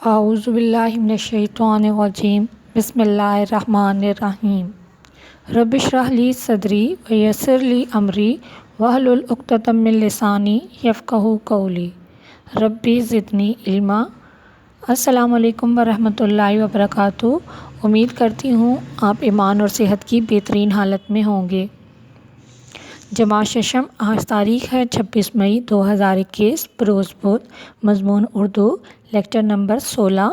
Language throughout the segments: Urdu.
اعوذ باللہ من الشیطان الرجیم بسم اللہ الرحمن الرحیم رب اشرح لی صدری ویسر لی امری واحلل عقدۃ من لسانی یفقہوا قولی ربی زدنی علما۔ السلام علیکم ورحمۃ اللہ وبرکاتہ۔ امید کرتی ہوں آپ ایمان اور صحت کی بہترین حالت میں ہوں گے۔ جماعت ششم، آج تاریخ ہے 26 مئی 2021، بروز بدھ، مضمون اردو، لیکچر نمبر 16۔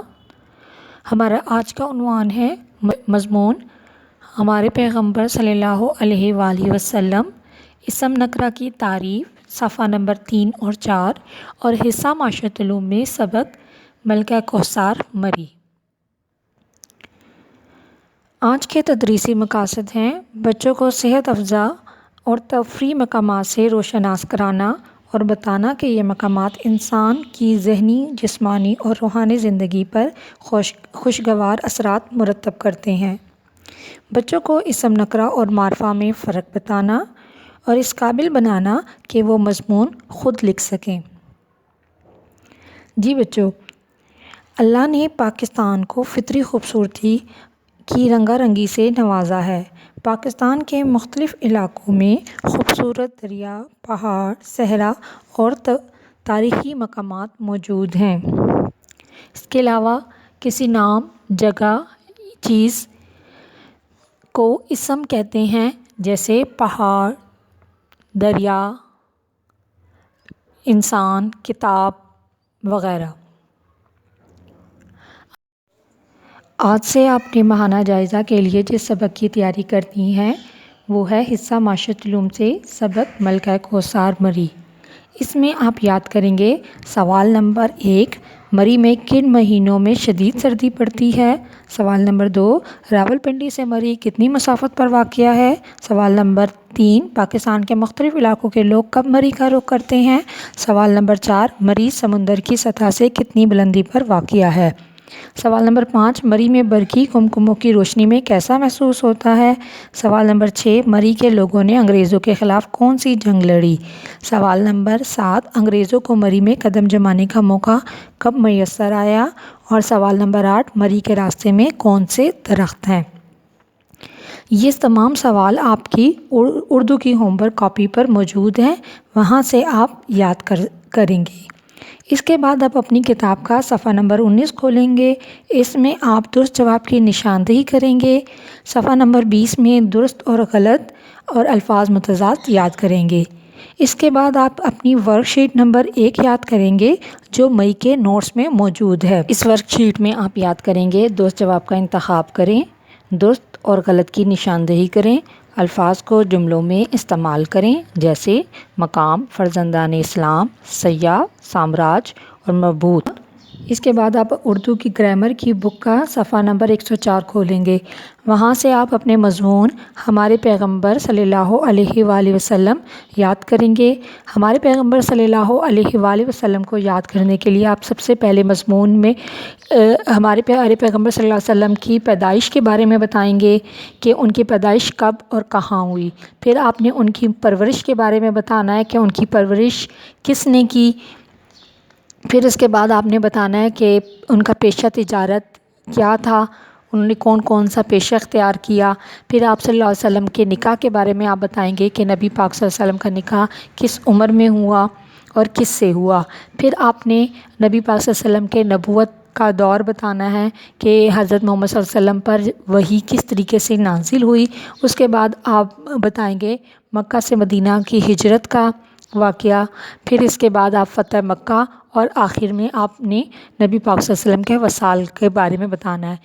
ہمارا آج کا عنوان ہے مضمون ہمارے پیغمبر صلی اللہ علیہ وآلہ وسلم، اسم نکرہ کی تعریف، صفحہ نمبر 3 اور 4، اور حصہ معاشرۃ العلوم میں سبق ملکہ کوثر مری۔ آج کے تدریسی مقاصد ہیں بچوں کو صحت افزا اور تفریحی مقامات سے روشناس کرانا اور بتانا کہ یہ مقامات انسان کی ذہنی، جسمانی اور روحانی زندگی پر خوشگوار اثرات مرتب کرتے ہیں۔ بچوں کو اسم نکرہ اور معرفہ میں فرق بتانا اور اس قابل بنانا کہ وہ مضمون خود لکھ سکیں۔ جی بچوں، اللہ نے پاکستان کو فطری خوبصورتی کی رنگا رنگی سے نوازا ہے۔ پاکستان کے مختلف علاقوں میں خوبصورت دریا، پہاڑ، صحرا اور تاریخی مقامات موجود ہیں۔ اس کے علاوہ کسی نام، جگہ، چیز کو اسم کہتے ہیں، جیسے پہاڑ، دریا، انسان، کتاب وغیرہ۔ آج سے آپ نے ماہانہ جائزہ کے لیے جس سبق کی تیاری کرنی ہے وہ ہے حصہ معاشرۃ العلوم سے سبق ملکہ کوثر مری۔ اس میں آپ یاد کریں گے سوال نمبر 1، مری میں کن مہینوں میں شدید سردی پڑتی ہے؟ سوال نمبر 2، راولپنڈی سے مری کتنی مسافت پر واقع ہے؟ سوال نمبر 3، پاکستان کے مختلف علاقوں کے لوگ کب مری کا رخ کرتے ہیں؟ سوال نمبر 4، مری سمندر کی سطح سے کتنی بلندی پر واقع ہے؟ سوال نمبر 5، مری میں برقی کمکموں کی روشنی میں کیسا محسوس ہوتا ہے؟ سوال نمبر 6، مری کے لوگوں نے انگریزوں کے خلاف کون سی جنگ لڑی؟ سوال نمبر 7، انگریزوں کو مری میں قدم جمانے کا موقع کب میسر آیا؟ اور سوال نمبر 8، مری کے راستے میں کون سے درخت ہیں؟ یہ تمام سوال آپ کی اردو کی ہوم ورک کاپی پر موجود ہیں، وہاں سے آپ یاد کریں گے۔ اس کے بعد آپ اپنی کتاب کا صفحہ نمبر 19 کھولیں گے۔ اس میں آپ درست جواب کی نشاندہی کریں گے۔ صفحہ نمبر 20 میں درست اور غلط اور الفاظ متضاد یاد کریں گے۔ اس کے بعد آپ اپنی ورک شیٹ نمبر 1 یاد کریں گے جو مئی کے نوٹس میں موجود ہے۔ اس ورک شیٹ میں آپ یاد کریں گے درست جواب کا انتخاب کریں، درست اور غلط کی نشاندہی کریں، الفاظ کو جملوں میں استعمال کریں، جیسے مقام، فرزندان اسلام، سیاح، سامراج اور مبعوث۔ اس کے بعد آپ اردو کی گرامر کی بک کا صفحہ نمبر 104 کھولیں گے۔ وہاں سے آپ اپنے مضمون ہمارے پیغمبر صلی اللہ علیہ وآلہ وسلم یاد کریں گے۔ ہمارے پیغمبر صلی اللہ علیہ وآلہ وسلم کو یاد کرنے کے لیے آپ سب سے پہلے مضمون میں ہمارے پیارے پیغمبر صلی اللہ علیہ وسلم کی پیدائش کے بارے میں بتائیں گے کہ ان کی پیدائش کب اور کہاں ہوئی۔ پھر آپ نے ان کی پرورش کے بارے میں بتانا ہے کہ ان کی پرورش کس نے کی۔ پھر اس کے بعد آپ نے بتانا ہے کہ ان کا پیشہ تجارت کیا تھا، انہوں نے کون کون سا پیشہ اختیار کیا۔ پھر آپ صلی اللہ علیہ وسلم کے نکاح کے بارے میں آپ بتائیں گے کہ نبی پاک صلی اللہ علیہ وسلم کا نکاح کس عمر میں ہوا اور کس سے ہوا۔ پھر آپ نے نبی پاک صلی اللہ علیہ وسلم کے نبوت کا دور بتانا ہے کہ حضرت محمد صلی اللہ علیہ وسلم پر وحی کس طریقے سے نازل ہوئی۔ اس کے بعد آپ بتائیں گے مکہ سے مدینہ کی ہجرت کا واقعہ۔ پھر اس کے بعد آپ فتح مکہ، اور آخر میں آپ نے نبی پاک صلی اللہ علیہ وسلم کے وصال کے بارے میں بتانا ہے۔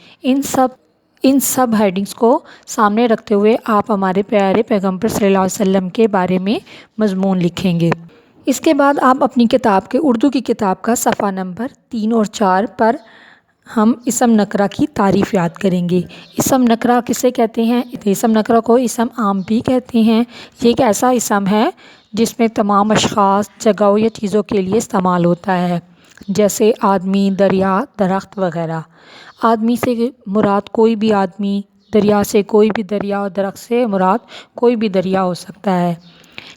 ان سب ہیڈنگز کو سامنے رکھتے ہوئے آپ ہمارے پیارے پیغمبر صلی اللہ علیہ وسلم کے بارے میں مضمون لکھیں گے۔ اس کے بعد آپ اپنی کتاب کے اردو کی کتاب کا صفحہ نمبر 3 اور 4 پر ہم اسم نکرہ کی تعریف یاد کریں گے۔ اسم نکرہ کسے کہتے ہیں؟ اسم نکرہ کو اسم عام بھی کہتے ہیں۔ یہ ایک ایسا اسم ہے جس میں تمام اشخاص، جگہوں یا چیزوں کے لیے استعمال ہوتا ہے، جیسے آدمی، دریا، درخت وغیرہ۔ آدمی سے مراد کوئی بھی آدمی، دریا سے کوئی بھی دریا، اور درخت سے مراد کوئی بھی دریا ہو سکتا ہے۔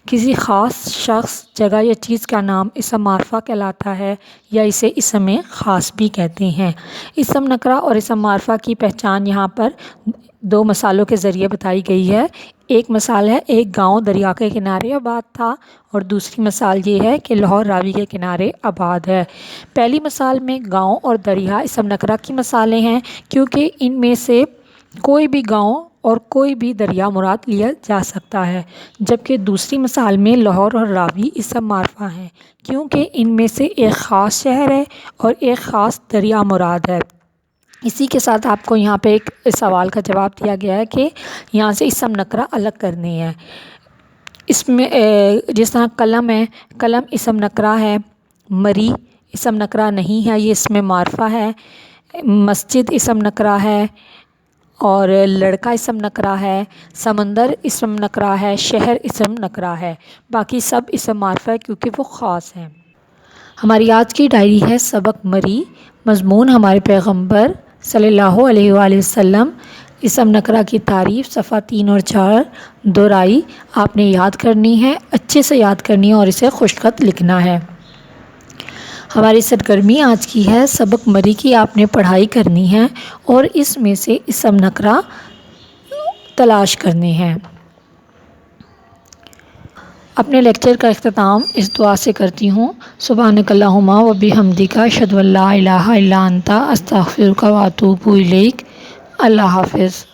کسی خاص شخص، جگہ یا چیز کا نام اسم معرفہ کہلاتا ہے یا اسے اسم خاص بھی کہتے ہیں۔ اسم نکرہ اور اسم معرفہ کی پہچان یہاں پر دو مثالوں کے ذریعے بتائی گئی ہے۔ ایک مثال ہے، ایک گاؤں دریا کے کنارے آباد تھا، اور دوسری مثال یہ ہے کہ لاہور راوی کے کنارے آباد ہے۔ پہلی مثال میں گاؤں اور دریا اسم نکرہ کی مثالیں ہیں، کیونکہ ان میں سے کوئی بھی گاؤں اور کوئی بھی دریا مراد لیا جا سکتا ہے، جبکہ دوسری مثال میں لاہور اور راوی اسم معرفہ ہیں، کیونکہ ان میں سے ایک خاص شہر ہے اور ایک خاص دریا مراد ہے۔ اسی کے ساتھ آپ کو یہاں پہ ایک سوال کا جواب دیا گیا ہے کہ یہاں سے اسم نکرہ الگ کرنے ہیں۔ اس میں جس طرح قلم ہے، قلم اسم نکرہ ہے، مری اسم نکرہ نہیں ہے، یہ اسم معرفہ ہے۔ مسجد اسم نکرہ ہے، اور لڑکا اسم نکرہ ہے۔ سمندر اسم نکرہ ہے، شہر اسم نکرہ ہے، باقی سب اسم معرفہ ہے کیونکہ وہ خاص ہیں۔ ہماری آج کی ڈائری ہے سبق مری۔ مضمون ہمارے پیغمبر صلی اللہ علیہ وآلہ وسلم۔ اسم نکرہ کی تعریف صفحہ 3 اور 4 دہرائی آپ نے یاد کرنی ہے، اچھے سے یاد کرنی ہے اور اسے خوش خط لکھنا ہے۔ ہماری سرگرمی آج کی ہے سبق مری کی آپ نے پڑھائی کرنی ہے اور اس میں سے اسم نکرہ تلاش کرنے ہیں۔ اپنے لیکچر کا اختتام اس دعا سے کرتی ہوں، سبحانک اللہم و بحمدک، اشہد ان لا الہ الا انت، استغفرک و اتوب الیک۔ اللہ حافظ۔